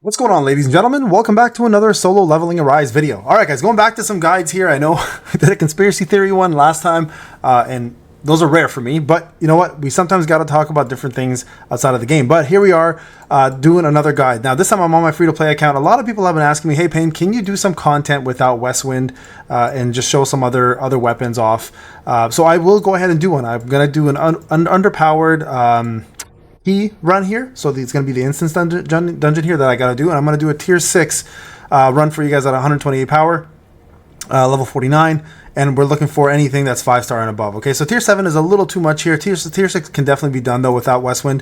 What's going on, ladies and gentlemen? Welcome back to another solo leveling Arise video. All right, guys, going back to some guides here. I know we did a conspiracy theory one last time, and those are rare for me, but you know what? We sometimes got to talk about different things outside of the game. But here we are doing another guide. Now, this time I'm on my free-to-play account. A lot of people have been asking me, hey, Payne, can you do some content without Westwind and just show some other weapons off? So I will go ahead and do one. I'm going to do an underpowered key run here, so it's going to be the instance dungeon here that I got to do, and I'm going to do a tier 6 run for you guys at 128 power, level 49, and we're looking for anything that's 5-star and above. Okay, so tier 7 is a little too much here. Tier 6 can definitely be done though without Westwind.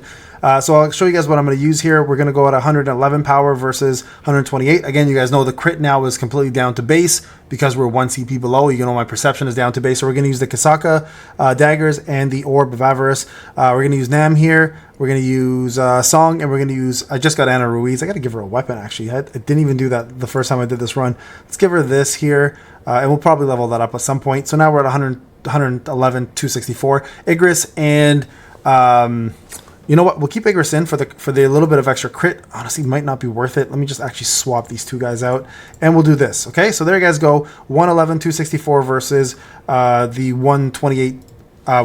So I'll show you guys what I'm going to use here. We're going to go at 111 power versus 128. Again, you guys know the crit now is completely down to base because we're 1 CP below. You know my perception is down to base, so we're going to use the Kasaka daggers and the Orb of Avarice. We're going to use Nam here. We're going to use Song, and we're going to use... I just got Ana Ruiz. I got to give her a weapon, actually. I didn't even do that the first time I did this run. Let's give her this here, and we'll probably level that up at some point. So now we're at 111, 264. Igris, and... you know what? We'll keep Igris in for the little bit of extra crit. Honestly, might not be worth it. Let me just actually swap these two guys out, and we'll do this. Okay, so there you guys go. 111, 264 versus the 128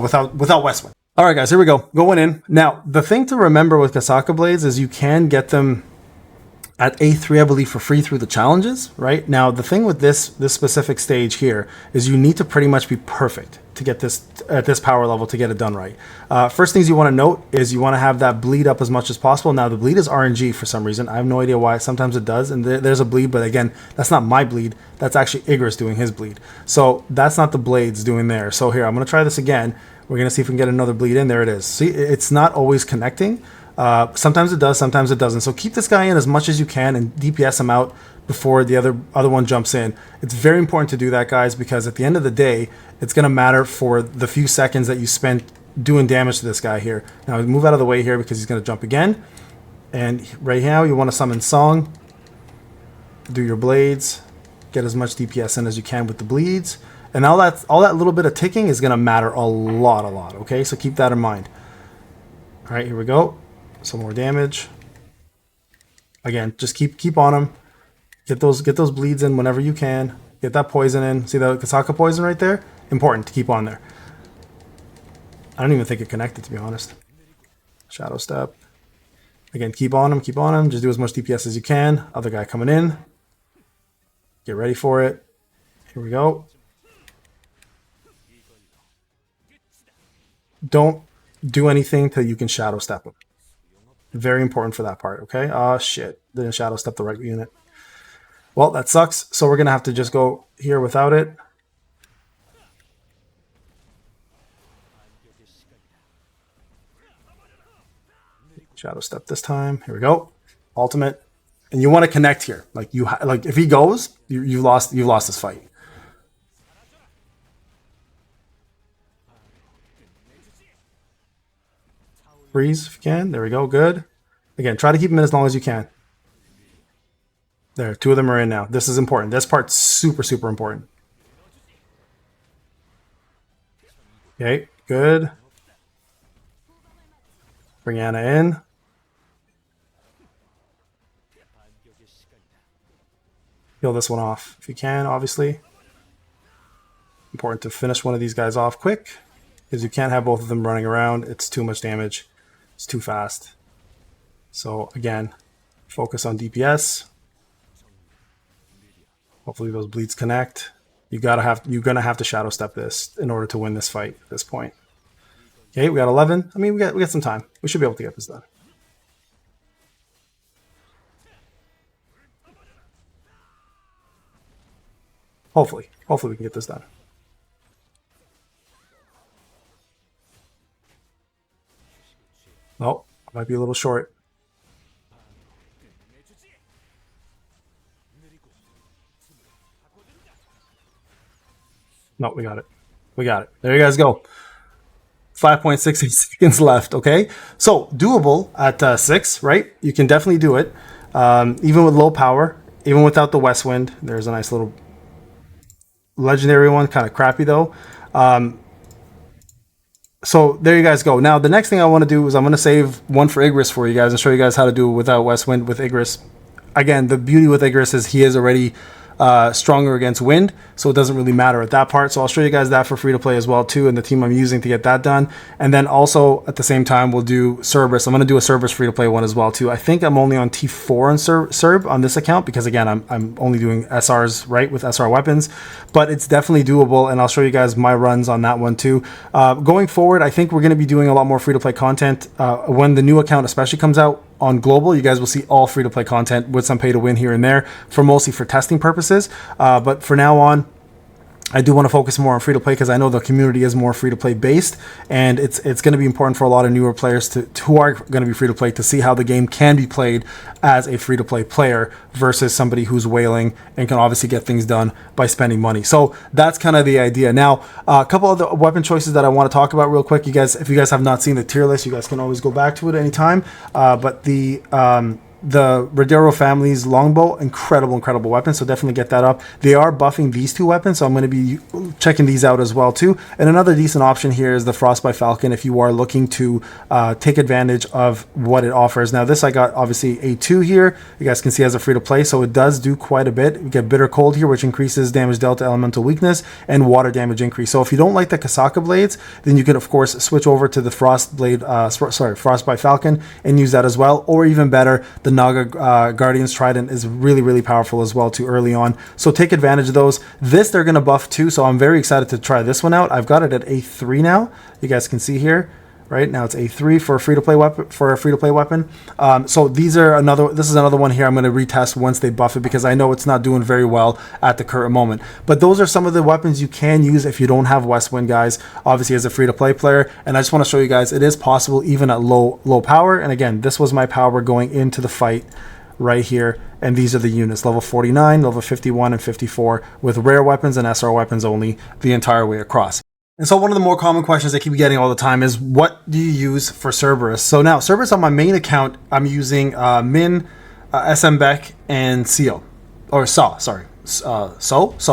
without Westwind. All right, guys, here we go. Going in. Now, the thing to remember with Kasaka Blades is you can get them at A3, I believe, for free through the challenges, right? Now, the thing with this specific stage here is you need to pretty much be perfect to get this at this power level to get it done right. First things you want to note is you want to have that bleed up as much as possible. Now, the bleed is RNG for some reason. I have no idea why. Sometimes it does, and there's a bleed, but again, that's not my bleed. That's actually Igris doing his bleed. So that's not the blades doing there. So here, I'm going to try this again. We're going to see if we can get another bleed in. There it is. See, it's not always connecting. Sometimes it does, sometimes it doesn't. So keep this guy in as much as you can and DPS him out before the other one jumps in. It's very important to do that, guys, because at the end of the day, it's going to matter for the few seconds that you spent doing damage to this guy here. Now move out of the way here because he's going to jump again. And right now you want to summon Song, do your blades, get as much DPS in as you can with the bleeds. And all that little bit of ticking is going to matter a lot, okay? So keep that in mind. All right, here we go. Some more damage. Again, just keep on them. Get those bleeds in whenever you can. Get that poison in. See the Kasaka poison right there? Important to keep on there. I don't even think it connected, to be honest. Shadow step. Again, keep on them, keep on them. Just do as much DPS as you can. Other guy coming in. Get ready for it. Here we go. Don't do anything till you can shadow step him. Very important for that part, okay? Oh, shit. Didn't shadow step the right unit. Well, that sucks. So we're going to have to just go here without it. Shadow step this time. Here we go. Ultimate. And you want to connect here. Like if he goes, you've lost this fight. Freeze if you can. There we go. Good. Again, try to keep them in as long as you can. There, 2 of them are in now. This is important. This part's super, super important. Okay, good. Bring Ana in. Kill this one off if you can, obviously. Important to finish one of these guys off quick, because you can't have both of them running around. It's too much damage. It's too fast. So again, focus on DPS. Hopefully those bleeds connect. You're gonna have to shadow step this in order to win this fight at this point. Okay, we got 11. I mean, we got some time. We should be able to get this done. Hopefully we can get this done. Oh, might be a little short. No, we got it. We got it. There you guys go. 5.68 seconds left, okay? So, doable at 6, right? You can definitely do it. Even with low power, even without the Westwind. There's a nice little legendary one, kind of crappy though. So there you guys go. Now, the next thing I want to do is I'm going to save one for Igris for you guys and show you guys how to do it without Westwind with Igris. again, the beauty with Icarus is he is already stronger against wind, so it doesn't really matter at that part. So I'll show you guys that for free to play as well too, and the team I'm using to get that done. And then also at the same time we'll do Cerberus. I'm going to do a Cerberus free to play one as well too. I think I'm only on T4 on Cerb on this account because again I'm only doing SRs, right, with SR weapons, but it's definitely doable, and I'll show you guys my runs on that one too. Going forward, I think we're going to be doing a lot more free to play content when the new account especially comes out. On global, you guys will see all free to play content with some pay to win here and there for mostly for testing purposes. But for now on, I do want to focus more on free to play because I know the community is more free to play based, and it's going to be important for a lot of newer players who are going to be free to play to see how the game can be played as a free to play player versus somebody who's whaling and can obviously get things done by spending money. So that's kind of the idea. Now, a couple of the weapon choices that I want to talk about real quick. You guys, if you guys have not seen the tier list, you guys can always go back to it anytime. But the Rodero family's longbow, incredible weapon, so definitely get that up. They are buffing these two weapons, so I'm going to be checking these out as well too. And another decent option here is the Frostbite Falcon if you are looking to take advantage of what it offers. Now this I got obviously A2 here, you guys can see as a free to play, so it does do quite a bit. We get Bitter Cold here, which increases damage dealt to elemental weakness, and water damage increase. So if you don't like the Kasaka blades, then you can of course switch over to the Frostbite Falcon and use that as well, or even better, the Naga Guardian's Trident is really powerful as well too early on, so take advantage of those. This they're going to buff too, so I'm very excited to try this one out. I've got it at A3 now, you guys can see here. Right now it's A3 for a free to play weapon. So this is another one here I'm going to retest once they buff it because I know it's not doing very well at the current moment. But those are some of the weapons you can use if you don't have Westwind, guys, obviously as a free to play player. And I just want to show you guys it is possible even at low power. And again, this was my power going into the fight right here, and these are the units: level 49, level 51, and 54 with rare weapons and SR weapons only the entire way across. And so one of the more common questions I keep getting all the time is, what do you use for Cerberus? So now Cerberus on my main account, I'm using Min, SM Beck, and Seal, or Saw, sorry. So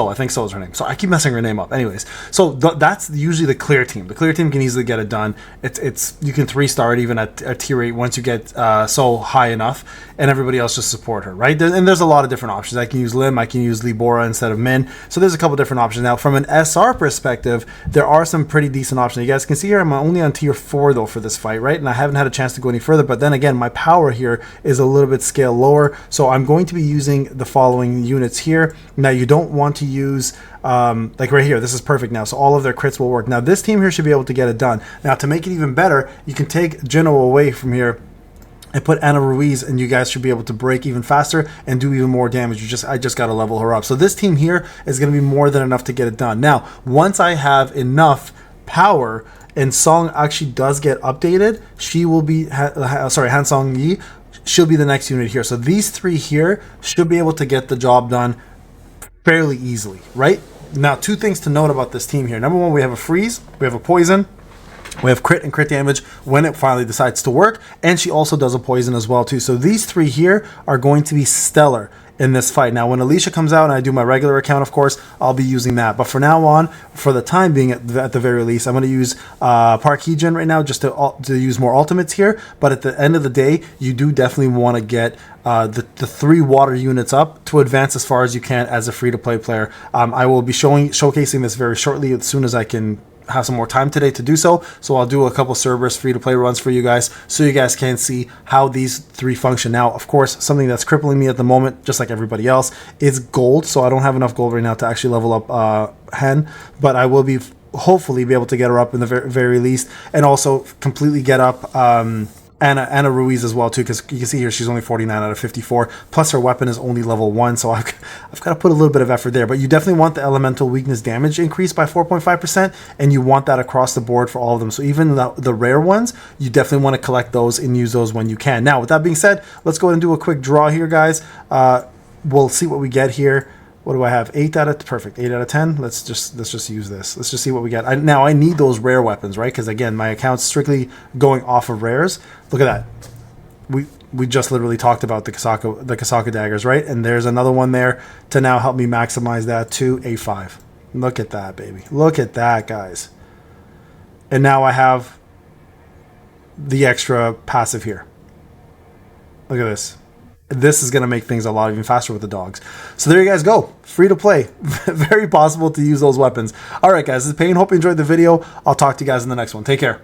I think So is her name. So I keep messing her name up. Anyways, so that's usually the clear team. The clear team can easily get it done. It's you can 3-star it even at tier 8 once you get So high enough, and everybody else just support her, right? And there's a lot of different options. I can use Lim, I can use Libora instead of Min. So there's a couple different options. Now from an SR perspective, there are some pretty decent options. You guys can see here I'm only on tier 4 though for this fight, right? And I haven't had a chance to go any further, but then again, my power here is a little bit scale lower. So I'm going to be using the following units here. Now you don't want to use like right here, this is perfect now, so all of their crits will work. Now this team here should be able to get it done. Now to make it even better, you can take Genoa away from here and put Ana Ruiz, and you guys should be able to break even faster and do even more damage. I just got to level her up. So this team here is going to be more than enough to get it done. Now once I have enough power and Song actually does get updated, she will be Han Song Yi, she'll be the next unit here. So these three here should be able to get the job done fairly easily, right? Now, two things to note about this team here. Number one, we have a freeze, we have a poison, we have crit and crit damage when it finally decides to work, and she also does a poison as well too. So these three here are going to be stellar in this fight. Now when Alicia comes out and I do my regular account, of course I'll be using that, but for now on, for the time being, at the very least, I'm going to use Park Hee-jin right now just to use more ultimates here. But at the end of the day, you do definitely want to get the 3 water units up to advance as far as you can as a free-to-play player. I will be showcasing this very shortly as soon as I can have some more time today to do so. So I'll do a couple Cerberus free-to-play runs for you guys so you guys can see how these 3 function. Now, of course, something that's crippling me at the moment, just like everybody else, is gold. So I don't have enough gold right now to actually level up Hen, but I will be hopefully be able to get her up in the very least, and also completely get up Ana Ruiz as well too, because you can see here she's only 49 out of 54, plus her weapon is only level 1, so I've got to put a little bit of effort there. But you definitely want the elemental weakness damage increased by 4.5%, and you want that across the board for all of them. So even the rare ones, you definitely want to collect those and use those when you can. Now with that being said, let's go ahead and do a quick draw here, guys. We'll see what we get here. What do I have? 8 out of 10. Let's just use this. Let's just see what we get. Now I need those rare weapons, right? Because again, my account's strictly going off of rares. Look at that. We just literally talked about the Kasaka daggers, right? And there's another one there to now help me maximize that to A5. Look at that, baby. Look at that, guys. And now I have the extra passive here. Look at this. this is going to make things a lot even faster with the dogs. So there you guys go. Free to play. Very possible to use those weapons. All right, guys, this is Payne. Hope you enjoyed the video. I'll talk to you guys in the next one. Take care.